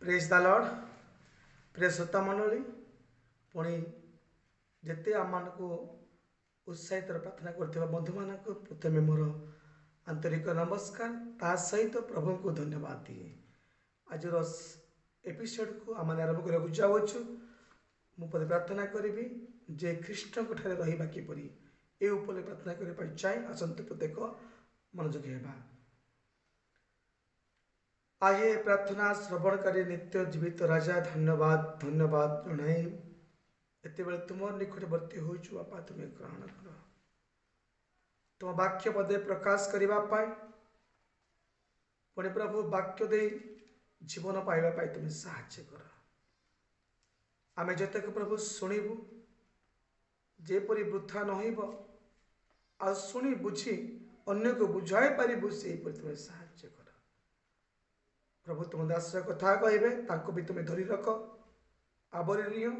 Praise the Lord प्रिय श्रोता मंडली पुणी जिते आम को उत्साहित प्रार्थना कर बंधु मान प्रथम मोर आंतरिक नमस्कार ता सहित प्रभु को धन्यवाद दिए आज एपिसोड को आम आरंभ करने जाऊँ मुझे प्रार्थना करी जे ख्रीष्ट रहा किपरि ये उपलब्ध प्रार्थना करने चाहे आसतु प्रत्येक मनोযোगी हेबा। आइए प्रार्थना श्रवणकारी नित्य जीवित राजा धन्यवाद धन्यवाद जनाई एत तुम निकटवर्ती हो बापा तुम्हें ग्रहण कर तुम वाक्य पदे प्रकाश करने पुणी प्रभु वाक्य दे जीवन पाइबा तुम्हें साहाय्य कर आमे जतक प्रभु शुणु जेपरी वृथा न आ शुणी बुझी अन्य को बुझाई पारू से तुम्हें साहाय्य कर प्रभु तुम दास कथा कहे भी तुम्हें धरी रख आवरी नियो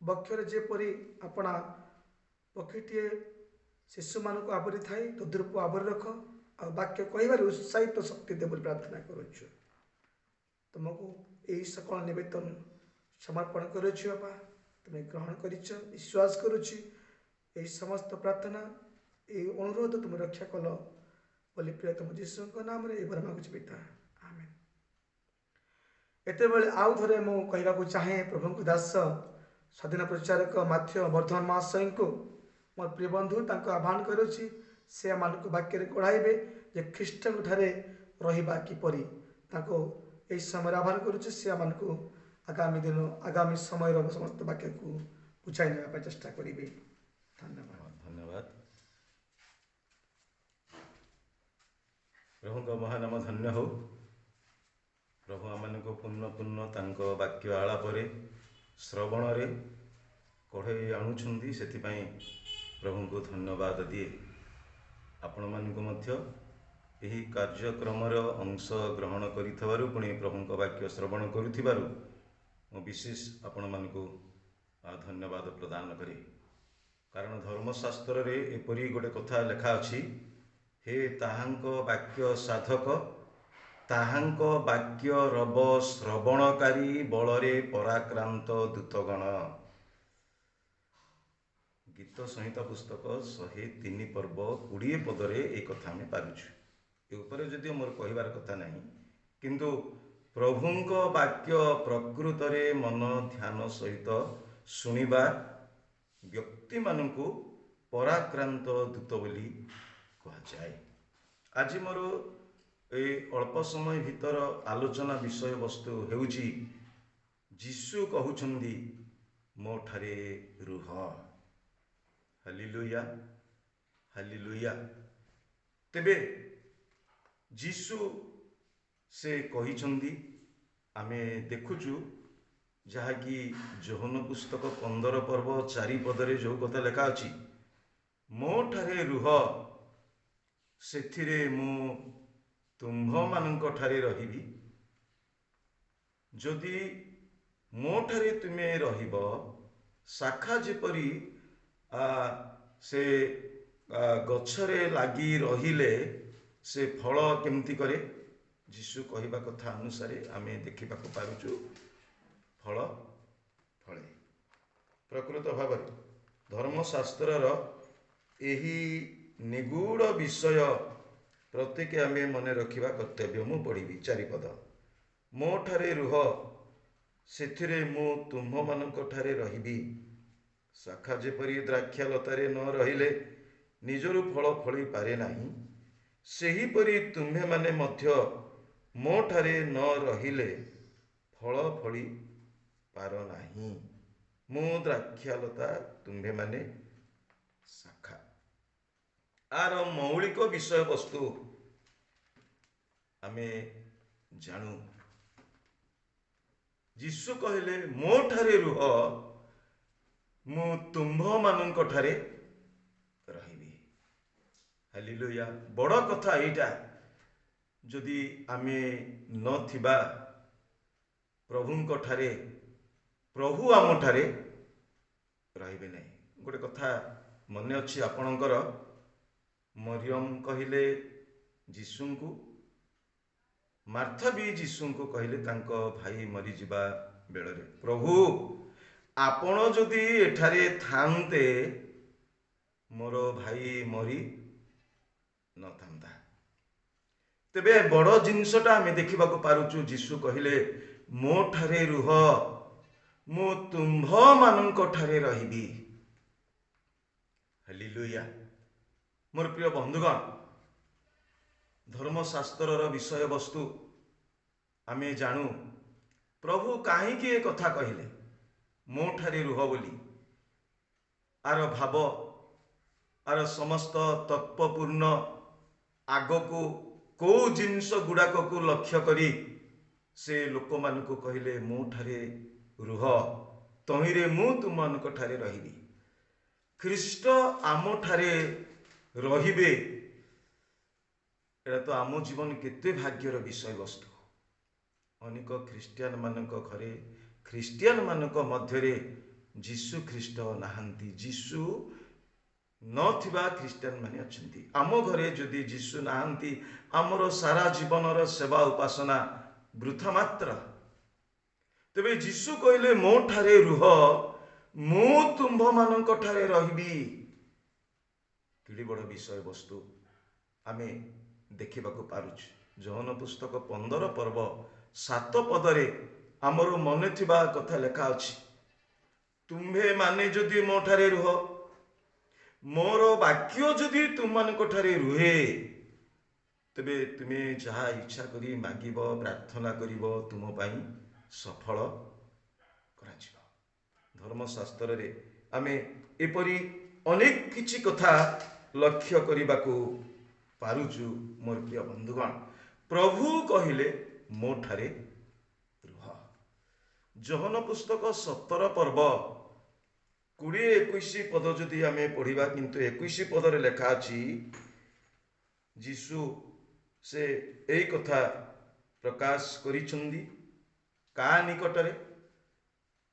बक्षर जेपरी अपना पक्षीटे शिशु मान को आवरी थाए तद्रूप आवरी रख आ वाक्य कह उत्साहित शक्ति दे प्रार्थना करुचु तुमको यही सकल निवेदन समर्पण करुचु बापा तुम्हें ग्रहण कर विश्वास करुच्ची यही समस्त प्रार्थना ये अनुरोध तुम रक्षा कल बोली प्रिय तुम जीशु नाम ये मांगुच पिता आमेन। एत आउ थे मुझे कहवाक चाहे प्रभु दास स्वाधीन प्रचारक माथ्य वर्धमान महाशय को मोर प्रिय बंधु आह्वान करुच्ची से आम वाक्य कढ़ाइबे जे ख्रीष्ट रहा किपरि यही समय आह्वान करुच्ची से आम आगामी दिन आगामी समय समस्त वाक्य को बुझाई ना चेष्टा करेंगे। धन्यवाद धन्यवाद। प्रभु का महानाम धन्य हो। प्रभु आम को पूर्ण पूर्ण तांको वाक्य आलापरे श्रवण रे कढ़े आणुछंदी से प्रभु को धन्यवाद दिए। आपण मानकु मध्य यही कार्यक्रम अंश ग्रहण करिथबारु पुणी प्रभु को वाक्य श्रवण करुथिबारु मो विशेष आपण मानकु धन्यवाद प्रदान करे। कारण धर्मशास्त्र रे एपरी गोटे कथा लेखा अछि हे ताहांक वाक्य साधक ताहांक वाक्य रब श्रवणकारी बलरे पराक्रांत दूतगण। गीत संहिता पुस्तक 103 पर्व 20 पदरे एक कथा आम पारुछु। ये जदिव मोर कहबार कथा नहीं किंतु प्रभुंक वाक्य प्रकृत रे मन ध्यान सहित शुणिबा व्यक्ति मानकु पराक्रांत दूत बोली कहा जाए। आज मोर ए अल्प समय भीतर आलोचना विषय वस्तु हेउची जीशु कहउछंदी मो ठारे रुह। Hallelujah hallelujah. तेबे जीशु से कहिछंदी आमे देखुचु जहाँकि जोहन पुस्तक 15 पर्व 4 पदरे जो कथा लेखा अछि मो ठारे रुह सेथिरे मु तुम्भ मानक ठारे रहिबी जदि मो ठारे तुमे रहिब शाखा जेपरी से गछरे लागी रहिले से फल केमती करे जीशु कहवा कथा अनुसार आमे देखा पारुचु फल फले। प्रकृत भाव धर्मशास्त्रर एही निगूढ़ विषय प्रत्येक आमे मने रखिबा कर्तव्य। मु पढ़ी 4 पद मो ठारे रुह सेथिरे मु तुम्भ मानक ठारे रहिबी शाखा जेपरी द्राक्षा लतारे न रहिले निजरु फल फली पारे नाही सेहीपरि तुम्भे माने मध्य मो ठारे न रहिले फल फली पार नाही। मु द्राक्षालता तुम्भे माने शाखा। आर मौलिक विषय वस्तु आमे जानू जीशु कहले मो ठारे रुह मु तुम्भ मानक ठारे रहिबी। हालेलुया। बड़ कथा एटा जदि आमे नथिबा प्रभुंक ठारे प्रभु आम ठारे रहिबे नहीं। गोटे कथा मने अच्छी आपणकर मरियम कहले जीशु को ମାର୍ଥା ବି ଯୀଶୁଙ୍କୁ କହିଲେ ତାଙ୍କ ଭାଇ ମରିଯିବା ବେଳରେ, ପ୍ରଭୁ ଆପଣ ଯଦି ଏଠାରେ ଥାନ୍ତେ ମୋର ଭାଇ ମରି ନଥାନ୍ତା। ତେବେ ବଡ଼ ଜିନିଷଟା ଆମେ ଦେଖିବାକୁ ପାରୁଛୁ, ଯୀଶୁ କହିଲେ ମୋ ଠାରେ ରୁହ, ମୁଁ ତୁମ୍ଭମାନଙ୍କ ଠାରେ ରହିବି। ହାଲେଲୁୟା। ମୋର ପ୍ରିୟ ବନ୍ଧୁଗଣ, ଧର୍ମଶାସ୍ତ୍ରର ବିଷୟବସ୍ତୁ ଆମେ ଜାଣୁ। ପ୍ରଭୁ କାହିଁକି ଏ କଥା କହିଲେ ମୋ ଠାରେ ରୁହ ବୋଲି? ଆର ଭାବ, ଆର ସମସ୍ତ ତତ୍ତ୍ୱପୂର୍ଣ୍ଣ ଆଗକୁ କେଉଁ ଜିନିଷ ଗୁଡ଼ାକକୁ ଲକ୍ଷ୍ୟ କରି ସେ ଲୋକମାନଙ୍କୁ କହିଲେ ମୋ ଠାରେ ରୁହ, ତହିଁରେ ମୁଁ ତୁମମାନଙ୍କ ଠାରେ ରହିବି। ଖ୍ରୀଷ୍ଟ ଆମଠାରେ ରହିବେ, ଏଇଟା ତ ଆମ ଜୀବନ କେତେ ଭାଗ୍ୟର ବିଷୟବସ୍ତୁ। ଅନେକ ଖ୍ରୀଷ୍ଟିଆନ ମାନଙ୍କ ଘରେ, ଖ୍ରୀଷ୍ଟିଆନ ମାନଙ୍କ ମଧ୍ୟରେ ଯୀଶୁ ଖ୍ରୀଷ୍ଟ ନାହାନ୍ତି। ଯୀଶୁ ନଥିବା ଖ୍ରୀଷ୍ଟିଆନ ମାନେ ଅଛନ୍ତି। ଆମ ଘରେ ଯଦି ଯୀଶୁ ନାହାନ୍ତି, ଆମର ସାରା ଜୀବନର ସେବା ଉପାସନା ବୃଥା ମାତ୍ର। ତେବେ ଯୀଶୁ କହିଲେ ମୋ ଠାରେ ରୁହ, ମୁଁ ତୁମ୍ଭମାନଙ୍କ ଠାରେ ରହିବି। କେଡ଼େ ବଡ଼ ବିଷୟବସ୍ତୁ ଆମେ ଦେଖିବାକୁ ପାରୁଛୁ। ଯୋହନ ପୁସ୍ତକ 15 ପର୍ବ 7 ପଦରେ ଆମର ମନେ ଥିବା କଥା ଲେଖା ଅଛି, ତୁମ୍ଭେ ମାନେ ଯଦି ମୋ ଠାରେ ରୁହ, ମୋର ବାକ୍ୟ ଯଦି ତୁମମାନଙ୍କ ଠାରେ ରୁହେ, ତେବେ ତୁମେ ଯାହା ଇଚ୍ଛା କରି ମାଗିବ, ପ୍ରାର୍ଥନା କରିବ, ତୁମ ପାଇଁ ସଫଳ କରାଯିବ। ଧର୍ମଶାସ୍ତ୍ରରେ ଆମେ ଏପରି ଅନେକ କିଛି କଥା ଲକ୍ଷ୍ୟ କରିବାକୁ ପାରୁଛୁ। ମୋର ପ୍ରିୟ ବନ୍ଧୁଗଣ, ପ୍ରଭୁ କହିଲେ ମୋ ଠାରେ ରୁହ। ଯୋହନ ପୁସ୍ତକ 17 ପର୍ବ 20-21 ପଦ ଯଦି ଆମେ ପଢ଼ିବା, କିନ୍ତୁ 21 ପଦରେ ଲେଖା ଅଛି, ଯୀଶୁ ସେ ଏଇ କଥା ପ୍ରକାଶ କରିଛନ୍ତି କାହା ନିକଟରେ?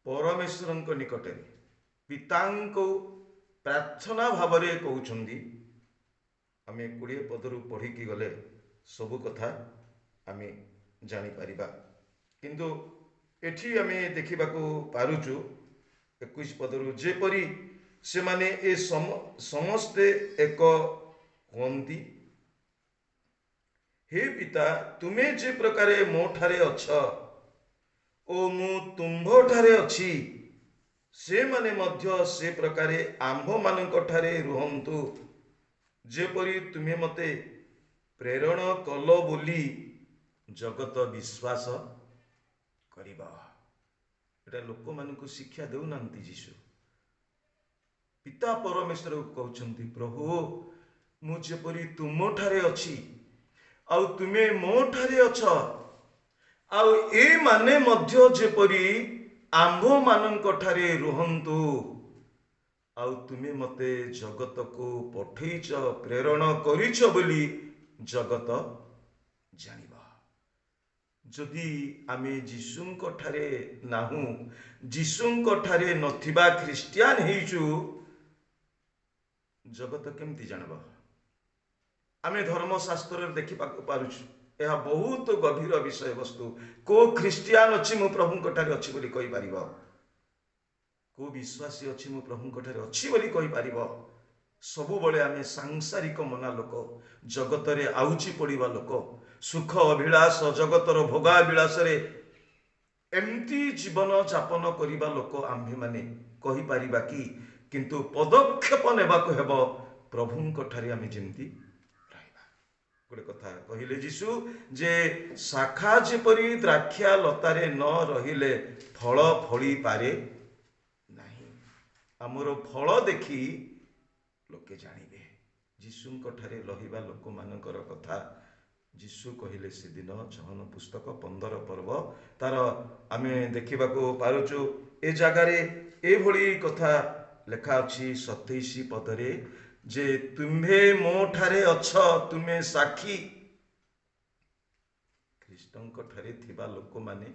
ପରମେଶ୍ୱରଙ୍କ ନିକଟରେ। ପିତାଙ୍କୁ ପ୍ରାର୍ଥନା ଭାବରେ କହୁଛନ୍ତି। ଆମେ 20 ପଦରୁ ପଢ଼ିକି ଗଲେ ସବୁ କଥା ଆମେ ଜାଣିପାରିବା, କିନ୍ତୁ ଏଠି ଆମେ ଦେଖିବାକୁ ପାରୁଛୁ 21 ପଦରୁ, ଯେପରି ସେମାନେ ଏ ସମସ୍ତେ ଏକ ହୁଅନ୍ତି, ହେ ପିତା, ତୁମେ ଯେ ପ୍ରକାରେ ମୋ ଠାରେ ଅଛ ଓ ମୁଁ ତୁମ୍ଭଠାରେ ଅଛି, ସେମାନେ ମଧ୍ୟ ସେ ପ୍ରକାରେ ଆମ୍ଭମାନଙ୍କ ଠାରେ ରୁହନ୍ତୁ, ଯେପରି ତୁମେ ମୋତେ ପ୍ରେରଣ କଲ ବୋଲି ଜଗତ ବିଶ୍ୱାସ କରିବ। ଏଟା ଲୋକମାନଙ୍କୁ ଶିକ୍ଷା ଦେଉନାହାନ୍ତି ଯୀଶୁ। ପିତା ପରମେଶ୍ୱର କହୁଛନ୍ତି, ପ୍ରଭୁ ମୁଁ ଯେପରି ତୁମଠାରେ ଅଛି ଆଉ ତୁମେ ମୋ ଠାରେ ଅଛ, ଆଉ ଏମାନେ ମଧ୍ୟ ଯେପରି ଆମ୍ଭମାନଙ୍କ ଠାରେ ରୁହନ୍ତୁ, ଆଉ ତୁମେ ମୋତେ ଜଗତକୁ ପଠେଇଛ, ପ୍ରେରଣ କରିଛ ବୋଲି ଜଗତ ଜାଣିବ। ଯଦି ଆମେ ଯୀଶୁଙ୍କ ଠାରେ ନାହୁଁ, ଯୀଶୁଙ୍କ ଠାରେ ନଥିବା ଖ୍ରୀଷ୍ଟିଆନ ହେଇଛୁ, ଜଗତ କେମିତି ଜାଣିବ? ଆମେ ଧର୍ମଶାସ୍ତ୍ରରେ ଦେଖିବାକୁ ପାରୁଛୁ, ଏହା ବହୁତ ଗଭୀର ବିଷୟବସ୍ତୁ। କୋଉ ଖ୍ରୀଷ୍ଟିଆନ ଅଛି ମୁଁ ପ୍ରଭୁଙ୍କ ଠାରେ ଅଛି ବୋଲି କହିପାରିବ? କୋଉ ବିଶ୍ୱାସୀ ଅଛି ମୁଁ ପ୍ରଭୁଙ୍କ ଠାରେ ଅଛି ବୋଲି କହିପାରିବ? ସବୁବେଳେ ଆମେ ସାଂସାରିକ ମନା ଲୋକ, ଜଗତରେ ଆଉଜି ପଡ଼ିବା ଲୋକ, ସୁଖ ଅଭିଳାଷ, ଜଗତର ଭୋଗାଭିଳାଷରେ ଏମିତି ଜୀବନ ଯାପନ କରିବା ଲୋକ ଆମ୍ଭେମାନେ କହିପାରିବା କି? କିନ୍ତୁ ପଦକ୍ଷେପ ନେବାକୁ ହେବ ପ୍ରଭୁଙ୍କ ଠାରେ ଆମେ ଯେମିତି ରହିବା। ଗୋଟେ କଥା କହିଲେ ଯୀଶୁ, ଯେ ଶାଖା ଯେପରି ଦ୍ରାକ୍ଷା ଲତାରେ ନ ରହିଲେ ଫଳ ଫଳି ପାରେ ନାହିଁ, ଆମର ଫଳ ଦେଖି ଲୋକେ ଜାଣିବେ। ଯୀଶୁଙ୍କ ଠାରେ ରହିବା ଲୋକମାନଙ୍କର କଥା ଯୀଶୁ କହିଲେ ସେଦିନ ଯୋହନ ପୁସ୍ତକ 15 ପର୍ବ ତାର ଆମେ ଦେଖିବାକୁ ପାରୁଛୁ। ଏ ଜାଗାରେ ଏଭଳି କଥା ଲେଖା ଅଛି 27 ପଦରେ, ଯେ ତୁମ୍ଭେ ମୋ ଠାରେ ଅଛ, ତୁମେ ସାକ୍ଷୀ। ଖ୍ରୀଷ୍ଟଙ୍କ ଠାରେ ଥିବା ଲୋକମାନେ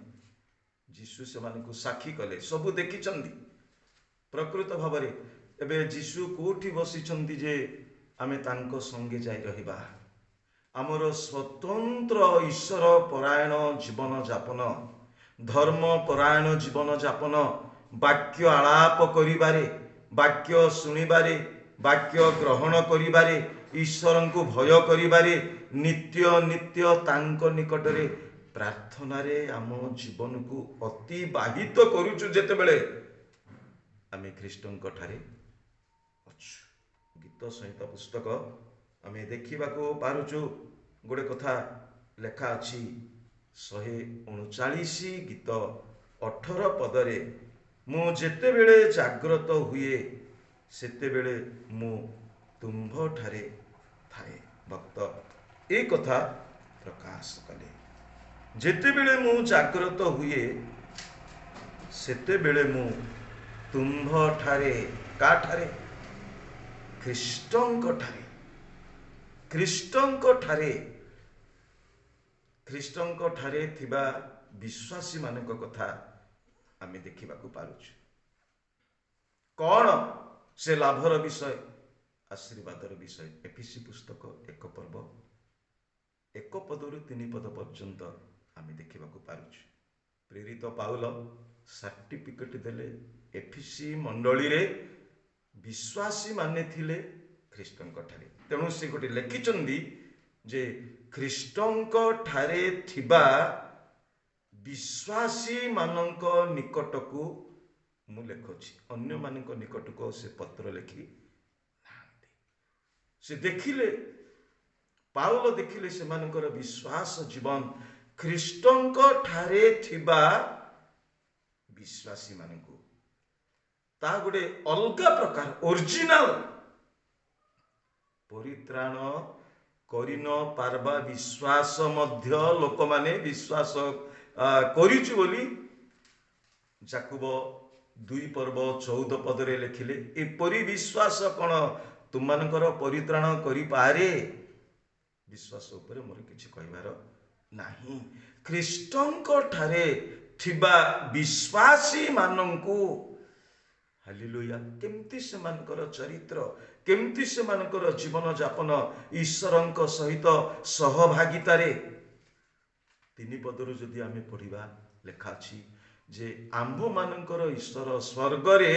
ଯୀଶୁ ସେମାନଙ୍କୁ ସାକ୍ଷୀ କଲେ, ସବୁ ଦେଖିଛନ୍ତି। ପ୍ରକୃତ ଭାବରେ ଏବେ ଯୀଶୁ କୋଉଠି ବସିଛନ୍ତି ଯେ ଆମେ ତାଙ୍କ ସଙ୍ଗେ ଯାଇ ରହିବା? ଆମର ସ୍ୱତନ୍ତ୍ର ଈଶ୍ୱର ପରାୟଣ ଜୀବନ ଯାପନ, ଧର୍ମ ପରାୟଣ ଜୀବନ ଯାପନ, ବାକ୍ୟ ଆଳାପ କରିବାରେ, ବାକ୍ୟ ଶୁଣିବାରେ, ବାକ୍ୟ ଗ୍ରହଣ କରିବାରେ, ଈଶ୍ୱରଙ୍କୁ ଭୟ କରିବାରେ, ନିତ୍ୟ ନିତ୍ୟ ତାଙ୍କ ନିକଟରେ ପ୍ରାର୍ଥନାରେ ଆମ ଜୀବନକୁ ଅତିବାହିତ କରୁଛୁ ଯେତେବେଳେ ଆମେ ଖ୍ରୀଷ୍ଟଙ୍କ ଠାରେ ଅଛୁ। ଗୀତ ସଂହିତା ପୁସ୍ତକ ଆମେ ଦେଖିବାକୁ ପାରୁଛୁ, ଗୋଟେ କଥା ଲେଖା ଅଛି 139 ଗୀତ 18 ପଦରେ, ମୁଁ ଯେତେବେଳେ ଜାଗ୍ରତ ହୁଏ ସେତେବେଳେ ମୁଁ ତୁମ୍ଭଠାରେ ଥାଏ। ଭକ୍ତ ଏ କଥା ପ୍ରକାଶ କଲେ, ଯେତେବେଳେ ମୁଁ ଜାଗ୍ରତ ହୁଏ ସେତେବେଳେ ମୁଁ ତୁମ୍ଭଠାରେ, କାଠାରେ? ଖ୍ରୀଷ୍ଟଙ୍କ ଠାରେ। ଖ୍ରୀଷ୍ଟଙ୍କ ଠାରେ, ଖ୍ରୀଷ୍ଟଙ୍କ ଠାରେ ଥିବା ବିଶ୍ୱାସୀ ମାନଙ୍କ କଥା ଆମେ ଦେଖିବାକୁ ପାରୁଛୁ। କଣ ସେ ଲାଭର ବିଷୟ, ଆଶୀର୍ବାଦର ବିଷୟ? ଏଫେସୀ ପୁସ୍ତକ 1 ପର୍ବ 1 ପଦରୁ 3 ପଦ ପର୍ଯ୍ୟନ୍ତ ଆମେ ଦେଖିବାକୁ ପାରୁଛୁ। ପ୍ରେରିତ ପାଉଲ ସାର୍ଟିଫିକେଟ ଦେଲେ ଏଫେସୀ ମଣ୍ଡଳୀରେ ବିଶ୍ୱାସୀ ମାନେ ଥିଲେ ଖ୍ରୀଷ୍ଟଙ୍କ ଠାରେ। ତେଣୁ ସେ ଗୋଟେ ଲେଖିଛନ୍ତି ଯେ ଖ୍ରୀଷ୍ଟଙ୍କ ଠାରେ ଥିବା ବିଶ୍ୱାସୀ ମାନଙ୍କ ନିକଟକୁ ମୁଁ ଲେଖୁଛି, ଅନ୍ୟମାନଙ୍କ ନିକଟକୁ ସେ ପତ୍ର ଲେଖି ନାହାନ୍ତି। ସେ ଦେଖିଲେ, ପାଉଲ ଦେଖିଲେ ସେମାନଙ୍କର ବିଶ୍ୱାସ ଜୀବନ, ଖ୍ରୀଷ୍ଟଙ୍କ ଠାରେ ଥିବା ବିଶ୍ୱାସୀ ମାନଙ୍କୁ ତାହା ଗୋଟେ ଅଲଗା ପ୍ରକାର ଓରିଜିନାଲ ପରିତ୍ରାଣ କରିନ ପାରବା ବିଶ୍ୱାସ ମଧ୍ୟ ଲୋକମାନେ ବିଶ୍ୱାସ କରିଛୁ ବୋଲି ଯାକୁବ 2 ପର୍ବ 14 ପଦରେ ଲେଖିଲେ, ଏପରି ବିଶ୍ୱାସ କଣ ତୁମମାନଙ୍କର ପରିତ୍ରାଣ କରିପାରେ? ବିଶ୍ୱାସ ଉପରେ ମୋର କିଛି କହିବାର ନାହିଁ। ଖ୍ରୀଷ୍ଟଙ୍କ ଠାରେ ଥିବା ବିଶ୍ୱାସୀ ମାନଙ୍କୁ, ହାଲେଲୁୟା, କେମିତି ସେମାନଙ୍କର ଚରିତ୍ର, କେମିତି ସେମାନଙ୍କର ଜୀବନ ଯାପନ ଈଶ୍ୱରଙ୍କ ସହିତ ସହଭାଗିତାରେ। 3 ପଦରୁ ଯଦି ଆମେ ପଢିବା, ଲେଖା ଅଛି ଯେ ଆମ୍ଭମାନଙ୍କର ଈଶ୍ୱର ସ୍ୱର୍ଗରେ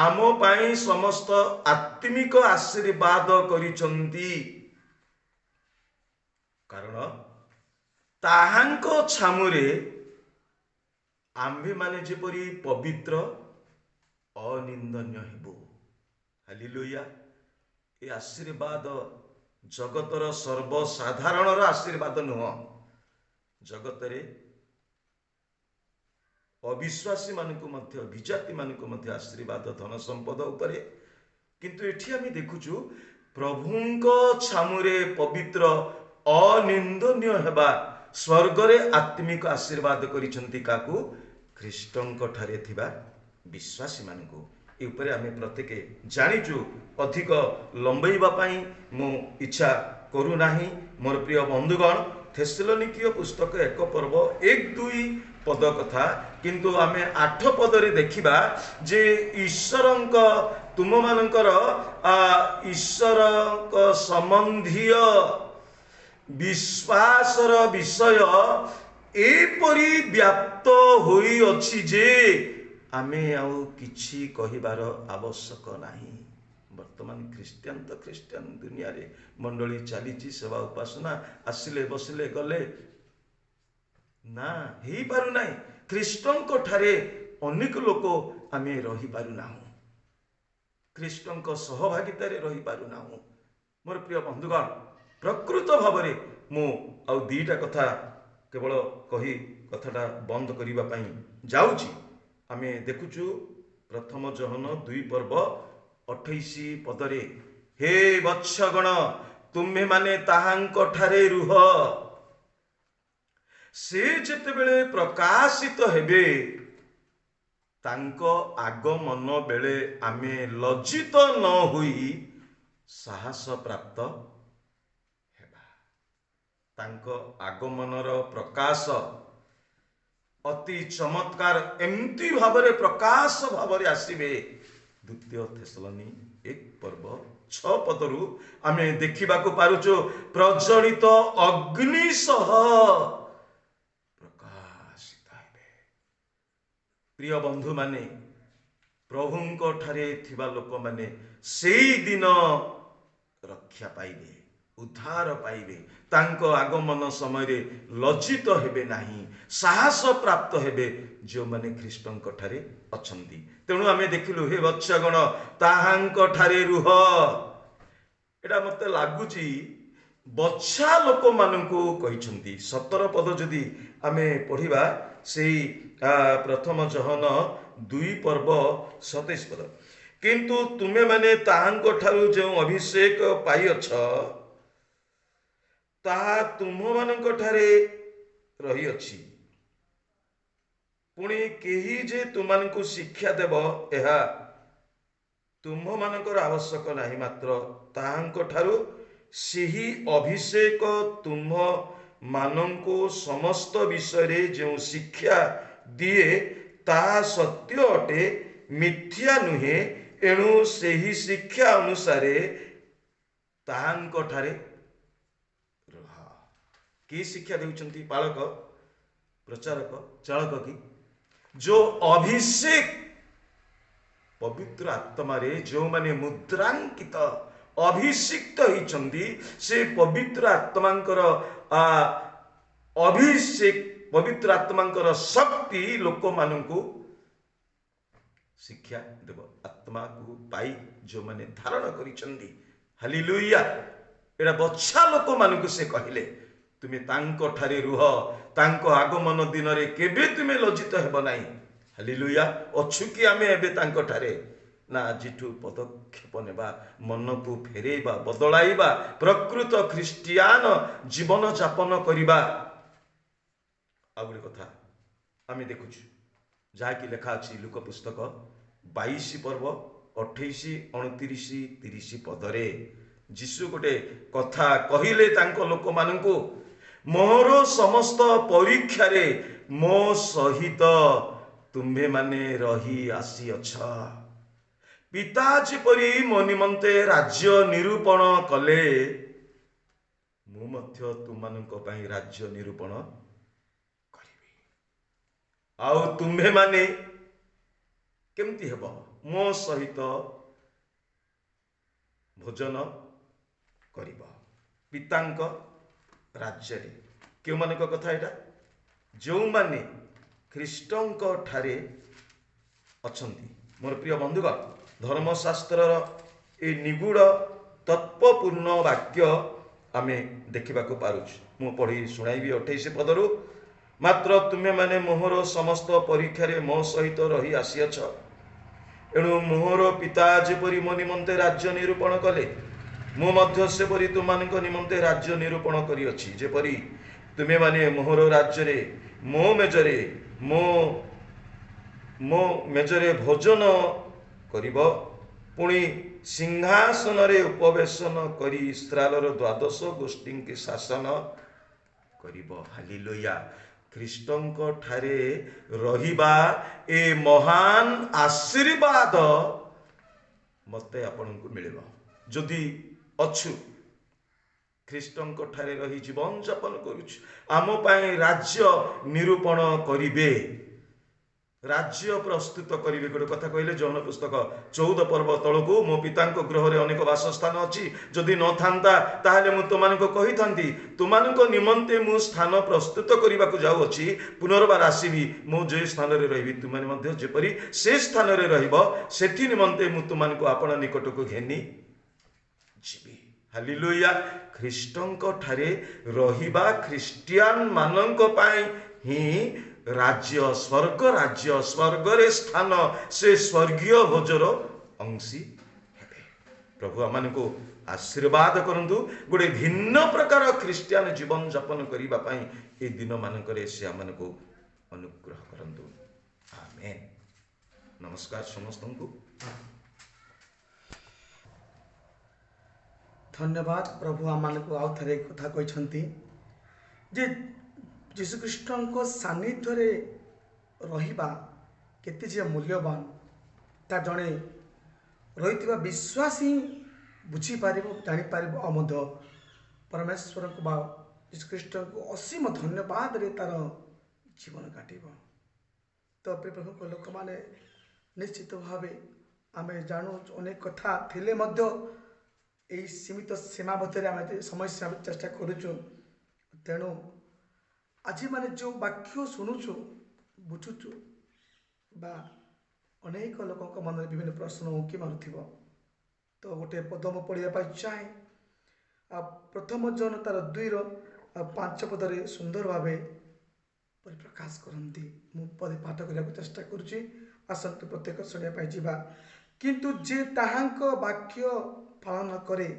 ଆମ ପାଇଁ ସମସ୍ତ ଆତ୍ମିକ ଆଶୀର୍ବାଦ କରିଛନ୍ତି, କାରଣ ତାହାଙ୍କ ଛାମୁରେ ଆମ୍ଭେମାନେ ଯେପରି ପବିତ୍ର ଅନିନ୍ଦନୀୟ ହେବୁ। ହାଲେଲୁୟା। ଏ ଆଶୀର୍ବାଦ ଜଗତର ସର୍ବସାଧାରଣର ଆଶୀର୍ବାଦ ନୁହଁ। ଜଗତରେ ଅବିଶ୍ୱାସୀ ମାନଙ୍କୁ ମଧ୍ୟ, ବିଜାତି ମାନଙ୍କୁ ମଧ୍ୟ ଆଶୀର୍ବାଦ ଧନ ସମ୍ପଦ ଉପରେ, କିନ୍ତୁ ଏଠି ଆମେ ଦେଖୁଛୁ ପ୍ରଭୁଙ୍କ ଛାମୁରେ ପବିତ୍ର ଅନିନ୍ଦନୀୟ ହେବା, ସ୍ୱର୍ଗରେ ଆତ୍ମିକ ଆଶୀର୍ବାଦ କରିଛନ୍ତି କାହାକୁ? ଖ୍ରୀଷ୍ଟଙ୍କ ଠାରେ ଥିବା ବିଶ୍ୱାସୀ ମାନଙ୍କୁ। ଏ ଉପରେ ଆମେ ପ୍ରତ୍ୟେକ ଜାଣିଛୁ। ଅଧିକ ଲମ୍ବେଇବା ପାଇଁ ମୁଁ ଇଚ୍ଛା କରୁନାହିଁ ମୋର ପ୍ରିୟ ବନ୍ଧୁଗଣ। ଥେସଲୋନିକୀୟ ପୁସ୍ତକ 1 ପର୍ବ 1-2 ପଦ କଥା କିନ୍ତୁ ଆମେ 8 ପଦରେ ଦେଖିବା ଯେ ଈଶ୍ୱରଙ୍କ, ତୁମମାନଙ୍କର ଈଶ୍ୱରଙ୍କ ସମ୍ବନ୍ଧୀୟ ବିଶ୍ୱାସର ବିଷୟ ଏପରି ବ୍ୟାପ୍ତ ହୋଇଅଛି ଯେ ଆମେ ଆଉ କିଛି କହିବାର ଆବଶ୍ୟକ ନାହିଁ। ବର୍ତ୍ତମାନ ଖ୍ରୀଷ୍ଟିଆନ ତ ଖ୍ରୀଷ୍ଟିଆନ ଦୁନିଆରେ ମଣ୍ଡଳୀ ଚାଲିଛି, ସେବା ଉପାସନା, ଆସିଲେ ବସିଲେ ଗଲେ, ନା ହେଇପାରୁନାହିଁ। ଖ୍ରୀଷ୍ଟଙ୍କ ଠାରେ ଅନେକ ଲୋକ ଆମେ ରହିପାରୁନାହୁଁ, ଖ୍ରୀଷ୍ଟଙ୍କ ସହଭାଗିତାରେ ରହିପାରୁନାହୁଁ। ମୋର ପ୍ରିୟ ବନ୍ଧୁଗଣ, ପ୍ରକୃତ ଭାବରେ ମୁଁ ଆଉ 2ଟା କଥା କେବଳ କହି କଥାଟା ବନ୍ଦ କରିବା ପାଇଁ ଯାଉଛି। ଆମେ ଦେଖୁଛୁ 1 ଯୋହନ 2 ପର୍ବ 28 ପଦରେ, ହେ ବତ୍ସଗଣ, ତୁମ୍ଭେମାନେ ତାହାଙ୍କ ଠାରେ ରୁହ, ସେ ଯେତେବେଳେ ପ୍ରକାଶିତ ହେବେ ତାଙ୍କ ଆଗମନ ବେଳେ ଆମେ ଲଜ୍ଜିତ ନ ହୋଇ ସାହସ ପ୍ରାପ୍ତ ହେବା। ତାଙ୍କ ଆଗମନର ପ୍ରକାଶ ଅତି ଚମତ୍କାର ଏମିତି ଭାବରେ ପ୍ରକାଶ ଭାବରେ ଆସିବେ। 2 ଥେସଲୋନି 1 ପର୍ବ 6 ପଦରୁ ଆମେ ଦେଖିବାକୁ ପାରୁଛୁ ପ୍ରଜ୍ୱଳିତ ଅଗ୍ନି ସହ ପ୍ରକାଶିତ ହେବେ। ପ୍ରିୟ ବନ୍ଧୁମାନେ, ପ୍ରଭୁଙ୍କ ଠାରେ ଥିବା ଲୋକମାନେ ସେଇ ଦିନ ରକ୍ଷା ପାଇବେ, ଉଦ୍ଧାର ପାଇବେ। ତାଙ୍କ ଆଗମନ ସମୟରେ ଲଜ୍ଜିତ ହେବେ ନାହିଁ, ସାହସ ପ୍ରାପ୍ତ ହେବେ ଯେଉଁମାନେ ଖ୍ରୀଷ୍ଟଙ୍କ ଠାରେ ଅଛନ୍ତି। ତେଣୁ ଆମେ ଦେଖିଲୁ, ହେ ବତ୍ସଗଣ ତାହାଙ୍କ ଠାରେ ରୁହ। ଏଇଟା ମତେ ଲାଗୁଛି ବଛା ଲୋକମାନଙ୍କୁ କହିଛନ୍ତି। 17 ପଦ ଯଦି ଆମେ ପଢିବା, ସେଇ ପ୍ରଥମ ଜହନ 2 ପର୍ବ 27 ପଦ। କିନ୍ତୁ ତୁମେମାନେ ତାହାଙ୍କ ଠାରୁ ଯେଉଁ ଅଭିଷେକ ପାଇଅଛ ତାହା ତୁମମାନଙ୍କ ଠାରେ ରହିଅଛି। ପୁଣି କେହି ଯେ ତୁମମାନଙ୍କୁ ଶିକ୍ଷା ଦେବ ଏହା ତୁମମାନଙ୍କର ଆବଶ୍ୟକ ନାହିଁ, ମାତ୍ର ତାହାଙ୍କ ଠାରୁ ସେହି ଅଭିଷେକ ତୁମମାନଙ୍କୁ ସମସ୍ତ ବିଷୟରେ ଯେଉଁ ଶିକ୍ଷା ଦିଏ ତାହା ସତ୍ୟ ଅଟେ, ମିଥ୍ୟା ନୁହେଁ। ଏଣୁ ସେହି ଶିକ୍ଷା ଅନୁସାରେ ତାହାଙ୍କ ଠାରେ ରୁହ। କି ଶିକ୍ଷା ଦେଉଛନ୍ତି? ପାଳକ, ପ୍ରଚାରକ, ଚାଳକ କି? ଯୋଉ ଅଭିଷେକ ପବିତ୍ର ଆତ୍ମାରେ ଯେଉଁମାନେ ମୁଦ୍ରାଙ୍କିତ ଅଭିଷିକ୍ତ ହେଇଛନ୍ତି, ସେ ପବିତ୍ର ଆତ୍ମାଙ୍କର ଅଭିଷେକ, ପବିତ୍ର ଆତ୍ମାଙ୍କର ଶକ୍ତି ଲୋକମାନଙ୍କୁ ଶିକ୍ଷା ଦେବ। ଆତ୍ମାକୁ ପାଇ ଯେଉଁମାନେ ଧାରଣ କରିଛନ୍ତି, ହାଲେଲୁୟା। ଏଟା ବଛା ଲୋକମାନଙ୍କୁ ସେ କହିଲେ, ତୁମେ ତାଙ୍କ ଠାରେ ରୁହ, ତାଙ୍କ ଆଗମନ ଦିନରେ କେବେ ତୁମେ ଲଜ୍ଜିତ ହେବ ନାହିଁ। ହାଲେଲୁୟା। ଅଛୁ କି ଆମେ ଏବେ ତାଙ୍କ ଠାରେ? ନା ଆଜିଠୁ ପଦକ୍ଷେପ ନେବା, ମନକୁ ଫେରେଇବା, ବଦଳାଇବା, ପ୍ରକୃତ ଖ୍ରୀଷ୍ଟିଆନ ଜୀବନ ଯାପନ କରିବା। ଆଉ ଗୋଟେ କଥା ଆମେ ଦେଖୁଛୁ, ଯାହାକି ଲେଖା ଅଛି ଲୁକ ପୁସ୍ତକ 22 ପର୍ବ 28, 29, 30 ପଦରେ ଯୀଶୁ ଗୋଟେ କଥା କହିଲେ ତାଙ୍କ ଲୋକମାନଙ୍କୁ, ମୋର ସମସ୍ତ ପରୀକ୍ଷାରେ ମୋ ସହିତ ତୁମ୍ଭେମାନେ ରହି ଆସିଅଛ। ପିତା ଯେପରି ମୋ ନିମନ୍ତେ ରାଜ୍ୟ ନିରୂପଣ କଲେ, ମୁଁ ମଧ୍ୟ ତୁମମାନଙ୍କ ପାଇଁ ରାଜ୍ୟ ନିରୂପଣ କରିବି। ଆଉ ତୁମ୍ଭେମାନେ କେମିତି ହେବ? ମୋ ସହିତ ଭୋଜନ କରିବ ପିତାଙ୍କ ରାଜ୍ୟରେ। କେଉଁମାନଙ୍କ କଥା ଏଇଟା? ଯେଉଁମାନେ ଖ୍ରୀଷ୍ଟଙ୍କ ଠାରେ ଅଛନ୍ତି। ମୋର ପ୍ରିୟ ବନ୍ଧୁଗଣ, ଧର୍ମଶାସ୍ତ୍ରର ଏ ନିଗୁଡ଼ ତତ୍ତ୍ୱପୂର୍ଣ୍ଣ ବାକ୍ୟ ଆମେ ଦେଖିବାକୁ ପାରୁଛୁ। ମୁଁ ପଢ଼ି ଶୁଣାଇବି 28 ପଦରୁ। ମାତ୍ର ତୁମେମାନେ ମୋହର ସମସ୍ତ ପରୀକ୍ଷାରେ ମୋ ସହିତ ରହି ଆସିଅଛ। ଏଣୁ ମୋହର ପିତା ଯେପରି ମୋ ନିମନ୍ତେ ରାଜ୍ୟ ନିରୂପଣ କଲେ, ମୁଁ ମଧ୍ୟ ସେପରି ତୁମମାନଙ୍କ ନିମନ୍ତେ ରାଜ୍ୟ ନିରୂପଣ କରିଅଛି। ଯେପରି ତୁମେମାନେ ମୋହର ରାଜ୍ୟରେ ମୋ ମେଜରେ ଭୋଜନ କରିବ, ପୁଣି ସିଂହାସନରେ ଉପବେଶନ କରି ଇସ୍ରାଏଲର 12 ଗୋଷ୍ଠୀଙ୍କୁ ଶାସନ କରିବ। ହାଲେଲୁୟା। ଖ୍ରୀଷ୍ଟଙ୍କ ଠାରେ ରହିବା ଏ ମହାନ ଆଶୀର୍ବାଦ ମତେ ଆପଣଙ୍କୁ ମିଳିବ ଯଦି ଅଛୁ, ଖ୍ରୀଷ୍ଟଙ୍କ ଠାରେ ରହି ଜୀବନ ଯାପନ କରୁଛୁ। ଆମ ପାଇଁ ରାଜ୍ୟ ନିରୂପଣ କରିବେ, ରାଜ୍ୟ ପ୍ରସ୍ତୁତ କରିବେ। ଗୋଟେ କଥା କହିଲେ ଯୌନ ପୁସ୍ତକ 14 ପର୍ବ ତଳକୁ, ମୋ ପିତାଙ୍କ ଗୃହରେ ଅନେକ ବାସସ୍ଥାନ ଅଛି, ଯଦି ନଥାନ୍ତା ତାହେଲେ ମୁଁ ତୁମମାନଙ୍କୁ କହିଥାନ୍ତି, ତୁମମାନଙ୍କ ନିମନ୍ତେ ମୁଁ ସ୍ଥାନ ପ୍ରସ୍ତୁତ କରିବାକୁ ଯାଉଅଛି। ପୁନର୍ବାର ଆସିବି, ମୁଁ ଯେ ସ୍ଥାନରେ ରହିବି ତୁମମାନେ ମଧ୍ୟ ଯେପରି ସେ ସ୍ଥାନରେ ରହିବ, ସେଥି ନିମନ୍ତେ ମୁଁ ତୁମମାନଙ୍କୁ ଆପଣ ନିକଟକୁ ଘେନି ଯିବି। ହାଲେଲୁୟା। ଖ୍ରୀଷ୍ଟଙ୍କ ଠାରେ ରହିବା ଖ୍ରୀଷ୍ଟିଆନ ମାନଙ୍କ ପାଇଁ ହିଁ ରାଜ୍ୟ, ସ୍ୱର୍ଗ ରାଜ୍ୟ, ସ୍ୱର୍ଗରେ ସ୍ଥାନ, ସେ ସ୍ୱର୍ଗୀୟ ଭୋଜର ଅଂଶୀ ହେବେ। ପ୍ରଭୁ ଆମମାନଙ୍କୁ ଆଶୀର୍ବାଦ କରନ୍ତୁ। ଗୋଟେ ଭିନ୍ନ ପ୍ରକାର ଖ୍ରୀଷ୍ଟିଆନ ଜୀବନ ଯାପନ କରିବା ପାଇଁ ଏ ଦିନ ମାନଙ୍କରେ ସେ ଆମମାନଙ୍କୁ ଅନୁଗ୍ରହ କରନ୍ତୁ। ଆମେନ୍। ନମସ୍କାର ସମସ୍ତଙ୍କୁ। ଧନ୍ୟବାଦ। ପ୍ରଭୁ ଆମମାନଙ୍କୁ ଆଉ ଥରେ କଥା କହିଛନ୍ତି ଯେ ଯୀଶୁଖ୍ରୀଷ୍ଟଙ୍କ ସାନ୍ନିଧ୍ୟରେ ରହିବା କେତେ ଯେ ମୂଲ୍ୟବାନ, ତା ଜଣେ ରହିଥିବା ବିଶ୍ୱାସୀ ବୁଝିପାରିବ ଜାଣିପାରିବ ଆଉ ମଧ୍ୟ ପରମେଶ୍ୱରଙ୍କୁ ବା ଯୀଶୁଖ୍ରୀଷ୍ଟଙ୍କୁ ଅସୀମ ଧନ୍ୟବାଦରେ ତାର ଜୀବନ କାଟିବ। ତ ପ୍ରଭୁଙ୍କ ଲୋକମାନେ ନିଶ୍ଚିତ ଭାବେ ଆମେ ଜାଣୁ ଅନେକ କଥା ଥିଲେ ମଧ୍ୟ ଏହି ସୀମିତ ସୀମା ମଧ୍ୟରେ ଆମେ ସମୟ ଚେଷ୍ଟା କରୁଛୁ। ତେଣୁ ଆଜି ମାନେ ଯେଉଁ ବାକ୍ୟ ଶୁଣୁଛୁ ବୁଝୁଛୁ ବା ଅନେକ ଲୋକଙ୍କ ମନରେ ବିଭିନ୍ନ ପ୍ରଶ୍ନ ଉଙ୍କି ମାରୁଥିବ। ତ ଗୋଟେ ପଦ ମୁଁ ପଢ଼ିବା ପାଇଁ ଚାହେଁ। ଆଉ ପ୍ରଥମ ଜନ ତାର 2ର 5 ପଦରେ ସୁନ୍ଦର ଭାବେ ପରିପ୍ରକାଶ କରନ୍ତି। ମୁଁ ପଦେ ପାଠ କରିବାକୁ ଚେଷ୍ଟା କରୁଛି। ଆସନ୍ତୁ ପ୍ରତ୍ୟେକ ଶୁଣିବା ପାଇଁ ଯିବା। କିନ୍ତୁ ଯେ ତାହାଙ୍କ ବାକ୍ୟ ପାଳନ କରେ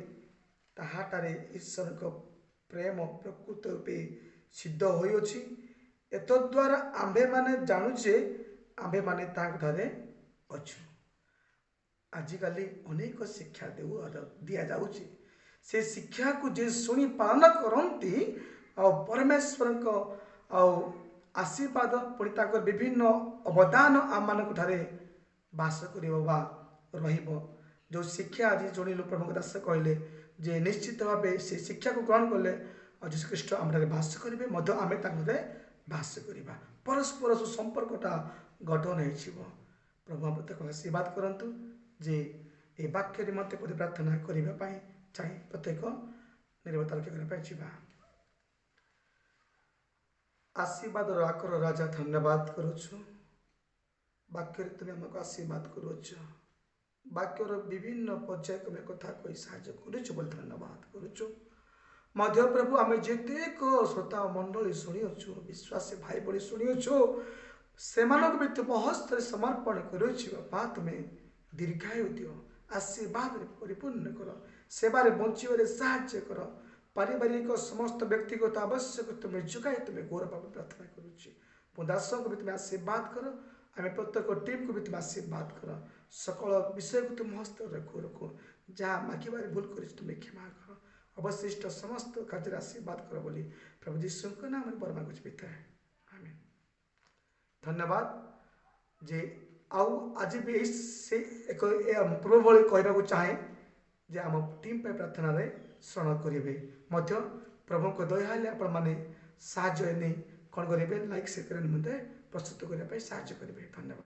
ତାହାଠାରେ ଈଶ୍ୱରଙ୍କ ପ୍ରେମ ପ୍ରକୃତ ରୂପେ ସିଦ୍ଧ ହୋଇଅଛି। ଏତଦ୍ୱାରା ଆମ୍ଭେମାନେ ଜାଣୁ ଯେ ଆମ୍ଭେମାନେ ତାଙ୍କଠାରେ ଅଛୁ। ଆଜିକାଲି ଅନେକ ଶିକ୍ଷା ଦିଆଯାଉଛି। ସେ ଶିକ୍ଷାକୁ ଯେ ଶୁଣି ପାଳନ କରନ୍ତି ଆଉ ପରମେଶ୍ୱରଙ୍କ ଆଉ ଆଶୀର୍ବାଦ ପୁଣି ତାଙ୍କର ବିଭିନ୍ନ ଅବଦାନ ଆମମାନଙ୍କ ଠାରେ ବାସ କରିବ ବା ରହିବ। ଯେଉଁ ଶିକ୍ଷା ଆଜି ଜଣିଲୁ ପ୍ରଭୁଙ୍କ ଦାସ କହିଲେ ଯେ ନିଶ୍ଚିତ ଭାବେ ସେ ଶିକ୍ଷାକୁ ଗ୍ରହଣ କଲେ ଆଉ ଯୀଶୁଖ୍ରୀଷ୍ଟ ଆମ ଠାରେ ବାସ କରିବେ ମଧ୍ୟ ଆମେ ତାଙ୍କଠାରେ ବାସ କରିବା। ପରସ୍ପର ସୁସମ୍ପର୍କଟା ଗଠନ ହେଇଯିବ। ପ୍ରଭୁ ଆମ ପ୍ରତ୍ୟେକ ଆଶୀର୍ବାଦ କରନ୍ତୁ ଯେ ଏ ବାକ୍ୟ ନିମନ୍ତେ ପରି ପ୍ରାର୍ଥନା କରିବା ପାଇଁ ଚାହିଁ ପ୍ରତ୍ୟେକ ନିରବତା ରକ୍ଷା କରିବା ପାଇଁ ଯିବା। ଆଶୀର୍ବାଦର ଆକର ରାଜା ଧନ୍ୟବାଦ କରୁଛୁ। ବାକ୍ୟରେ ତୁମେ ଆମକୁ ଆଶୀର୍ବାଦ କରୁଅଛ। ବାକ୍ୟର ବିଭିନ୍ନ ପର୍ଯ୍ୟାୟ ତୁମେ କଥା କହି ସାହାଯ୍ୟ କରୁଛୁ ବୋଲି ଧନ୍ୟବାଦ କରୁଛୁ। ମଧ୍ୟ ପ୍ରଭୁ ଆମେ ଯେତେକ ଶ୍ରୋତା ମଣ୍ଡଳୀ ଶୁଣିଅଛୁ ବିଶ୍ୱାସୀ ଭାଇ ଭଳି ଶୁଣିଅଛୁ ସେମାନଙ୍କୁ ବି ତୁମ ହସ୍ତରେ ସମର୍ପଣ କରୁଛି। ବାପା ତୁମେ ଦୀର୍ଘାୟୁ ଦିଅ, ଆଶୀର୍ବାଦରେ ପରିପୂର୍ଣ୍ଣ କର, ସେବାରେ ବଞ୍ଚିବାରେ ସାହାଯ୍ୟ କର। ପାରିବାରିକ ସମସ୍ତ ବ୍ୟକ୍ତିଗତ ଆବଶ୍ୟକ ତୁମେ ଯୋଗାଇ ତୁମେ ଗୌରବ ଭାବେ ପ୍ରାର୍ଥନା କରୁଛି। ମୋ ଦାସଙ୍କୁ ବି ତୁମେ ଆଶୀର୍ବାଦ କର। ଆମେ ପ୍ରତ୍ୟେକ ଟିମ୍କୁ ବି ତୁମେ ଆଶୀର୍ବାଦ କର। ସକଳ ବିଷୟକୁ ତୁମ ହସ୍ତରେ ରଖୁ। ଯାହା ମାଗିବାରେ ଭୁଲ କରିଛି ତୁମେ କ୍ଷମା କର। ଅବଶିଷ୍ଟ ସମସ୍ତ କାର୍ଯ୍ୟରେ ଆଶୀର୍ବାଦ କର ବୋଲି ପ୍ରଭୁ ଯୀଶୁଙ୍କ ନାମରେ ବର ମାଗୁଛି ପିତା। ଆମେନ୍। ଧନ୍ୟବାଦ ଯେ ଆଉ ଆଜି ବି ସେ ଏକ ପୂର୍ବ ଭଳି କହିବାକୁ ଚାହେଁ ଯେ ଆମ ଟିମ୍ ପାଇଁ ପ୍ରାର୍ଥନାରେ ଶରଣ କରିବେ। ମଧ୍ୟ ପ୍ରଭୁଙ୍କ ଦୟା ହେଲେ ଆପଣମାନେ ସାହାଯ୍ୟ ନେଇ କ'ଣ କରିବେ ଲାଇକ୍ ସେୟାର କରିବା ନିମନ୍ତେ ପ୍ରସ୍ତୁତ କରିବା ପାଇଁ ସାହାଯ୍ୟ କରିବେ। ଧନ୍ୟବାଦ।